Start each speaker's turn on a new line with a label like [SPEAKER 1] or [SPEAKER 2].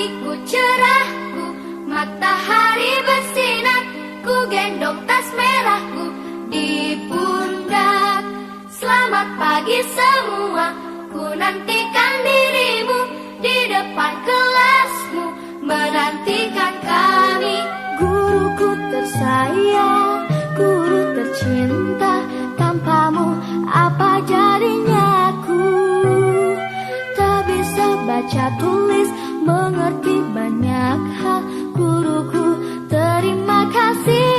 [SPEAKER 1] pagiku cerahku, matahari bersinar, ku gendong tas merahku di pundak. Selamat pagi semua, ku nantikan dirimu di depan kelasmu, menantikan kami.
[SPEAKER 2] Guruku tersayang, guru tercinta, tanpamu apa jadinya aku? Tak bisa baca tulis, mengerti banyak hal. Guruku, terima kasih.